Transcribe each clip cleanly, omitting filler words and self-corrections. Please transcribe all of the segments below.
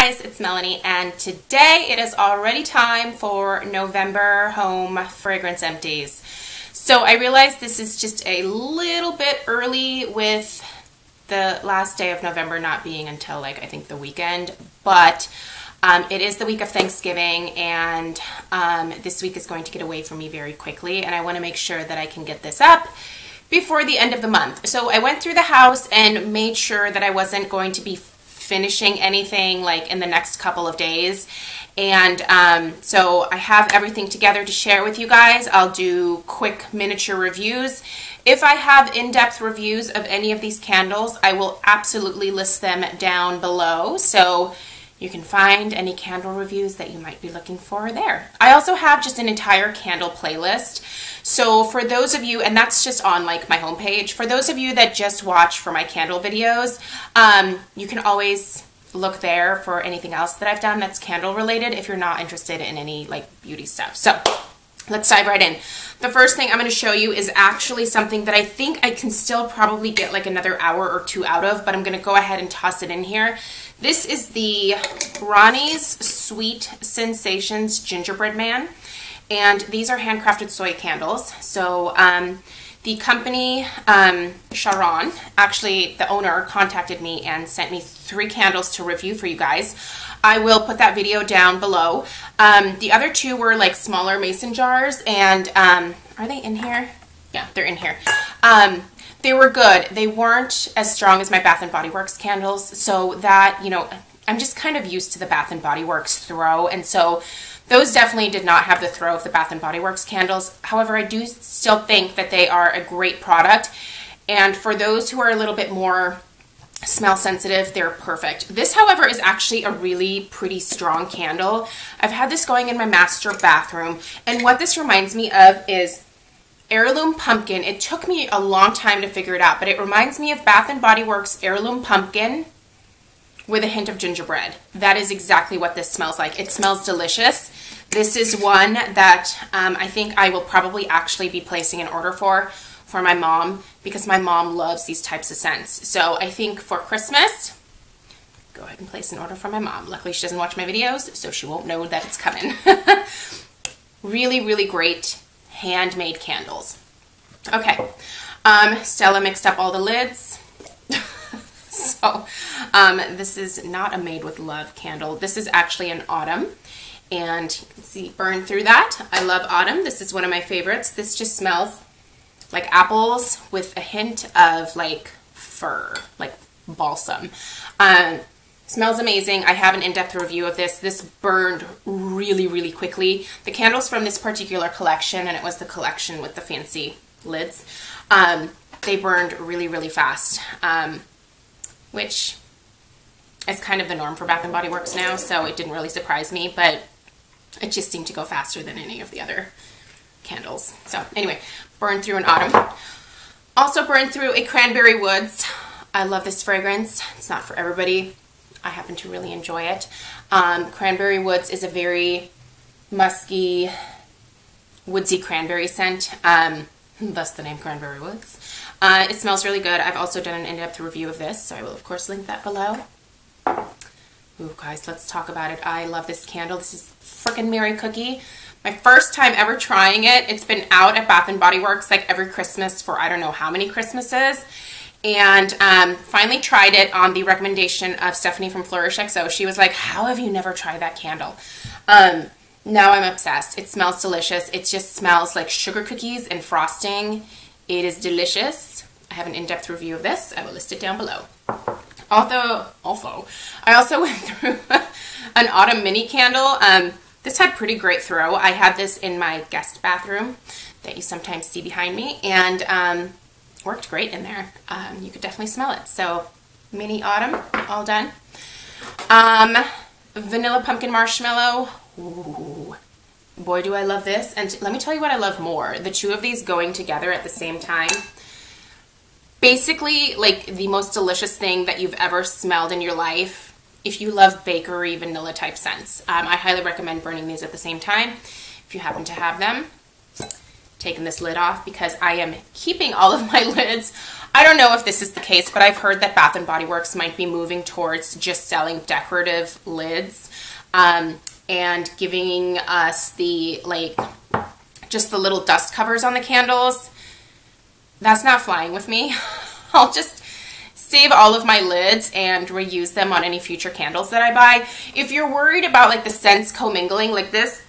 guys, it's Melanie, and today it is already time for November home fragrance empties. So I realize this is just a little bit early with the last day of November not being until like I think the weekend, but it is the week of Thanksgiving, and this week is going to get away from me very quickly, and I want to make sure that I can get this up before the end of the month. So I went through the house and made sure that I wasn't going to be finishing anything like in the next couple of days, and so I have everything together to share with you guys. I'll do quick miniature reviews. If I have in-depth reviews of any of these candles, I will absolutely list them down below, so you can find any candle reviews that you might be looking for there. I also have just an entire candle playlist. So for those of you, and that's just on like my homepage, for those of you that just watch for my candle videos, you can always look there for anything else that I've done that's candle related if you're not interested in any like beauty stuff. So let's dive right in. The first thing I'm going to show you is actually something that I think I can still probably get like another hour or two out of, but I'm going to go ahead and toss it in here. This is the Ronnie's Sweet Sensations Gingerbread Man, and these are handcrafted soy candles. So the company, Sharon, actually the owner contacted me and sent me 3 candles to review for you guys. I will put that video down below. The other 2 were like smaller mason jars, and are they in here? Yeah, they're in here. They were good. They weren't as strong as my Bath & Body Works candles, so that, you know, I'm just kind of used to the Bath & Body Works throw, and so those definitely did not have the throw of the Bath & Body Works candles. However, I do still think that they are a great product, and for those who are a little bit more smell sensitive, they're perfect. This, however, is actually a really pretty strong candle. I've had this going in my master bathroom, and what this reminds me of is Heirloom Pumpkin. It took me a long time to figure it out, but it reminds me of Bath & Body Works Heirloom Pumpkin with a hint of gingerbread. That is exactly what this smells like. It smells delicious. This is one that I think I will probably actually be placing an order for my mom, because my mom loves these types of scents. So I think for Christmas, go ahead and place an order for my mom. Luckily she doesn't watch my videos, so she won't know that it's coming. Really, really great handmade candles. Okay, Stella mixed up all the lids. So this is not a Made with Love candle. This is actually an Autumn, and you can see burn through that. I love Autumn. This is one of my favorites. This just smells like apples with a hint of like fir, like balsam. Smells amazing. I have an in-depth review of this. This burned really, really quickly. The candles from this particular collection, and it was the collection with the fancy lids, they burned really, really fast, which is kind of the norm for Bath & Body Works now, so it didn't really surprise me, but it just seemed to go faster than any of the other candles. So anyway, burned through an Autumn. Also burned through a Cranberry Woods. I love this fragrance. It's not for everybody. I happen to really enjoy it. Cranberry Woods is a very musky, woodsy cranberry scent. Thus the name Cranberry Woods. It smells really good. I've also done an in-depth review of this, so I will of course link that below. Ooh, guys, let's talk about it. I love this candle. This is frickin' Mary Cookie. My first time ever trying it. It's been out at Bath & Body Works like every Christmas for I don't know how many Christmases. And finally tried it on the recommendation of Stephanie from Flourish XO. She was like, how have you never tried that candle? Now I'm obsessed. It smells delicious. It just smells like sugar cookies and frosting. It is delicious. I have an in-depth review of this. I will list it down below. I also went through an Autumn mini candle. This had pretty great throw. I had this in my guest bathroom that you sometimes see behind me, and worked great in there. You could definitely smell it. So mini Autumn, all done. Vanilla Pumpkin Marshmallow. Ooh, boy, do I love this. And let me tell you what I love more. The 2 of these going together at the same time. Basically, like the most delicious thing that you've ever smelled in your life. If you love bakery vanilla type scents, I highly recommend burning these at the same time if you happen to have them. taken this lid off because I am keeping all of my lids. I don't know if this is the case, but I've heard that Bath & Body Works might be moving towards just selling decorative lids and giving us the, like, just the little dust covers on the candles. That's not flying with me. I'll just save all of my lids and reuse them on any future candles that I buy. If you're worried about, like, the scents commingling, like, this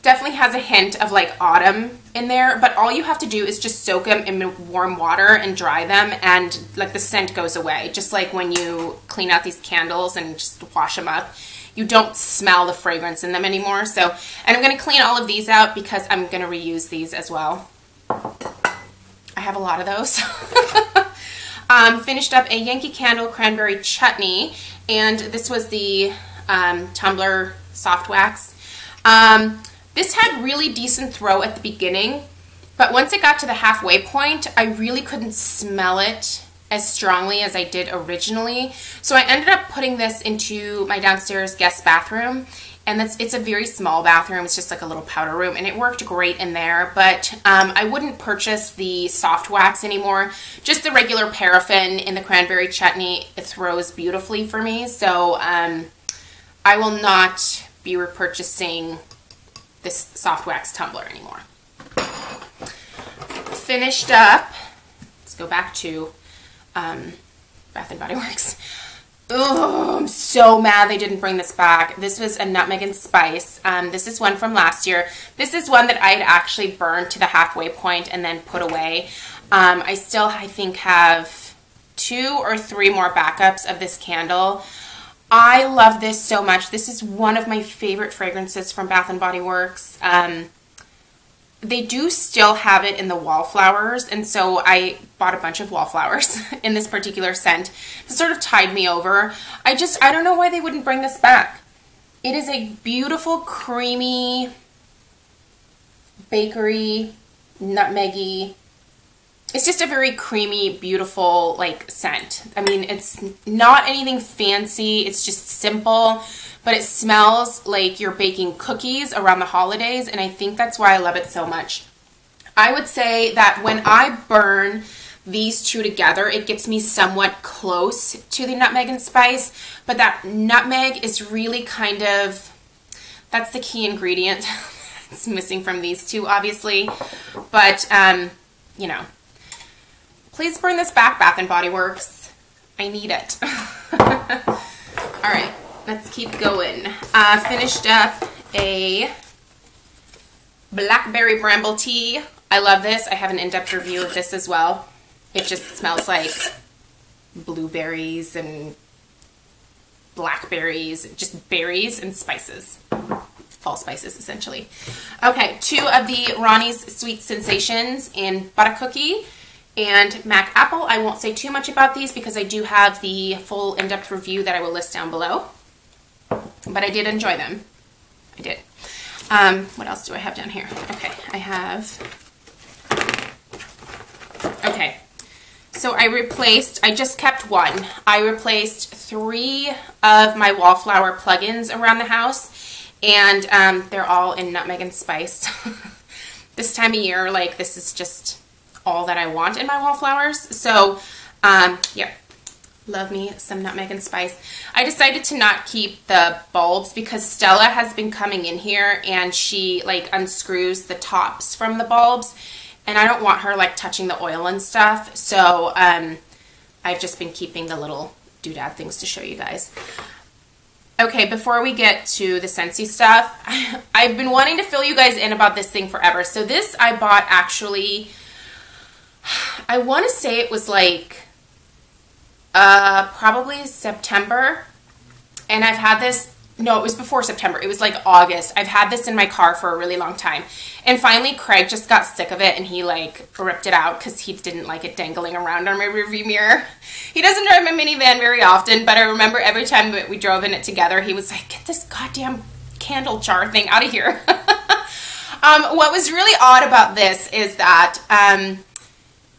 definitely has a hint of, like, autumn in there, but all you have to do is just soak them in warm water and dry them, and, like, the scent goes away. Just like when you clean out these candles and just wash them up, you don't smell the fragrance in them anymore. So, and I'm going to clean all of these out because I'm going to reuse these as well. I have a lot of those. Finished up a Yankee Candle Cranberry Chutney, and this was the tumbler soft wax. This had really decent throw at the beginning, but once it got to the halfway point, I really couldn't smell it as strongly as I did originally. So I ended up putting this into my downstairs guest bathroom, and it's a very small bathroom. It's just like a little powder room, and it worked great in there, but I wouldn't purchase the soft wax anymore. Just the regular paraffin in the cranberry chutney, it throws beautifully for me, so I will not be repurchasing this soft wax tumbler anymore. Finished up, let's go back to Bath & Body Works. Oh, I'm so mad they didn't bring this back. This was a Nutmeg and Spice. This is one from last year. This is one that I had actually burned to the halfway point and then put away. I still, I think, have 2 or 3 more backups of this candle. I love this so much. This is one of my favorite fragrances from Bath & Body Works. They do still have it in the wallflowers, and so I bought a bunch of wallflowers in this particular scent. It sort of tied me over. I don't know why they wouldn't bring this back. It is a beautiful, creamy, bakery, nutmeggy. It's just a very creamy, beautiful, like, scent. I mean, it's not anything fancy. It's just simple, but it smells like you're baking cookies around the holidays, and I think that's why I love it so much. I would say that when I burn these two together, it gets me somewhat close to the Nutmeg and Spice, but that nutmeg is really kind of, that's the key ingredient. It's missing from these two, obviously, but, you know. Please bring this back, Bath & Body Works. I need it. All right, let's keep going. Finished up a Blackberry Bramble Tea. I love this. I have an in-depth review of this as well. It just smells like blueberries and blackberries, just berries and spices. Fall spices, essentially. Okay, 2 of the Ronnie's Sweet Sensations in Butter Cookie and Mac Apple. I won't say too much about these because I do have the full in-depth review that I will list down below. But I did enjoy them. I did. What else do I have down here? Okay, I have... Okay, so I just kept 1. I replaced 3 of my wallflower plugins around the house, and they're all in Nutmeg and Spice. This time of year, like, this is just all that I want in my wallflowers. So, yeah, love me some Nutmeg and Spice. I decided to not keep the bulbs because Stella has been coming in here and she, like, unscrews the tops from the bulbs, and I don't want her, like, touching the oil and stuff. So, I've just been keeping the little doodad things to show you guys. Okay, before we get to the Scentsy stuff, I've been wanting to fill you guys in about this thing forever. So this I bought actually... I want to say it was like probably September, and I've had this, no, it was before September, it was like August. I've had this in my car for a really long time, and finally Craig just got sick of it and he, like, ripped it out because he didn't like it dangling around on my rearview mirror. He doesn't drive my minivan very often, but I remember every time that we drove in it together, he was like, get this goddamn candle jar thing out of here. What was really odd about this is that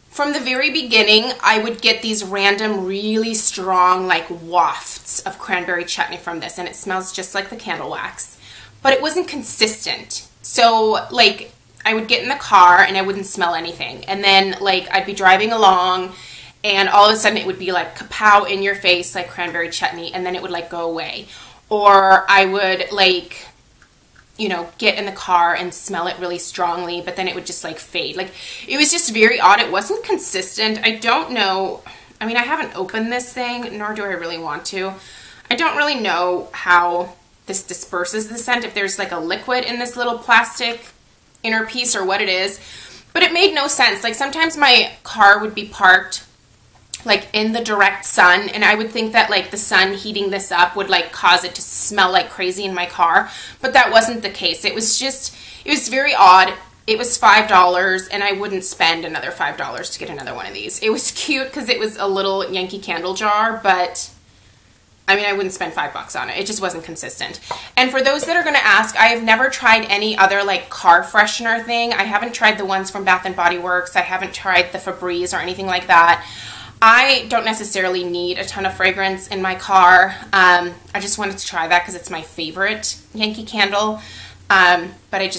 from the very beginning, I would get these random, really strong, like, wafts of cranberry chutney from this, and it smells just like the candle wax. But it wasn't consistent. So, like, I would get in the car and I wouldn't smell anything. And then like I'd be driving along and all of a sudden it would be like kapow in your face, like cranberry chutney, and then it would like go away. Or I would like, you know, get in the car and smell it really strongly, but then it would just like fade. Like it was just very odd. It wasn't consistent. I don't know. I mean, I haven't opened this thing, nor do I really want to. I don't really know how this disperses the scent, if there's like a liquid in this little plastic inner piece or what it is, but it made no sense. Like sometimes my car would be parked like in the direct sun, and I would think that like the sun heating this up would like cause it to smell like crazy in my car, but that wasn't the case. It was just, it was very odd. It was $5 and I wouldn't spend another $5 to get another one of these. It was cute because it was a little Yankee Candle jar, but I mean, I wouldn't spend $5 on it. It just wasn't consistent. And for those that are going to ask, I have never tried any other like car freshener thing. I haven't tried the ones from Bath & Body Works. I haven't tried the Febreze or anything like that. I don't necessarily need a ton of fragrance in my car. I just wanted to try that because it's my favorite Yankee Candle. But I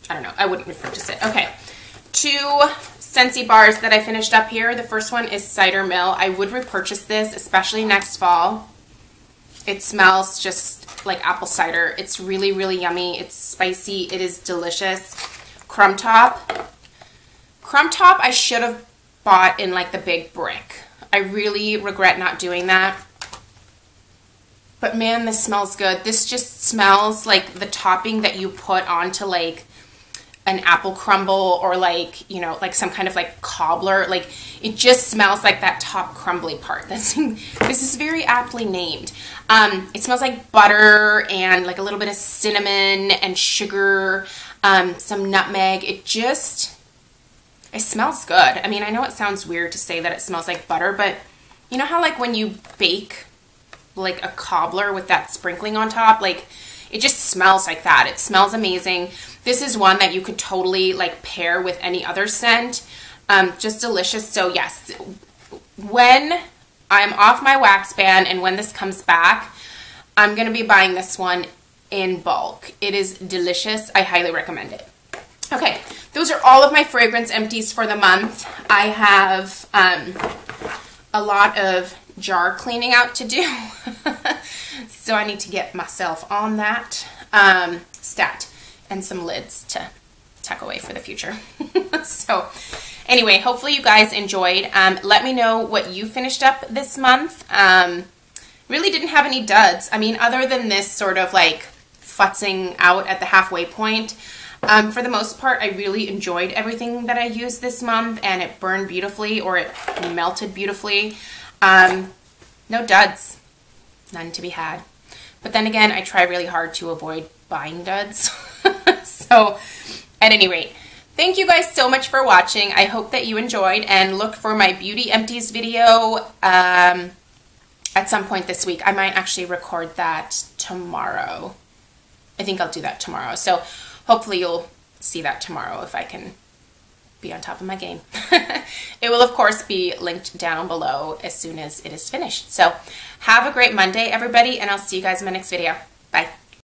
don't know. I wouldn't repurchase it. Okay. 2 Scentsy bars that I finished up here. The first one is Cider Mill. I would repurchase this, especially next fall. It smells just like apple cider. It's really, really yummy. It's spicy. It is delicious. Crumb Top. Crumb Top I should have bought in like the big brick. I really regret not doing that. But man, this smells good. This just smells like the topping that you put onto like an apple crumble or like, you know, like some kind of like cobbler. Like it just smells like that top crumbly part. This is very aptly named. It smells like butter and like a little bit of cinnamon and sugar, some nutmeg. It smells good. I mean, I know it sounds weird to say that it smells like butter, but you know how like when you bake like a cobbler with that sprinkling on top, like it just smells like that. It smells amazing. This is one that you could totally like pair with any other scent. Just delicious. So yes, when I'm off my wax ban and when this comes back, I'm going to be buying this one in bulk. It is delicious. I highly recommend it. Okay, those are all of my fragrance empties for the month. I have a lot of jar cleaning out to do. So I need to get myself on that stat and some lids to tuck away for the future. So anyway, hopefully you guys enjoyed. Let me know what you finished up this month. Really didn't have any duds. I mean, other than this sort of like futzing out at the halfway point, for the most part, I really enjoyed everything that I used this month, and it burned beautifully or it melted beautifully. No duds. None to be had. But then again, I try really hard to avoid buying duds. So, at any rate, thank you guys so much for watching. I hope that you enjoyed, and look for my Beauty Empties video at some point this week. I might actually record that tomorrow. I think I'll do that tomorrow. So, hopefully you'll see that tomorrow if I can be on top of my game. It will, of course, be linked down below as soon as it is finished. So have a great Monday, everybody, and I'll see you guys in my next video. Bye.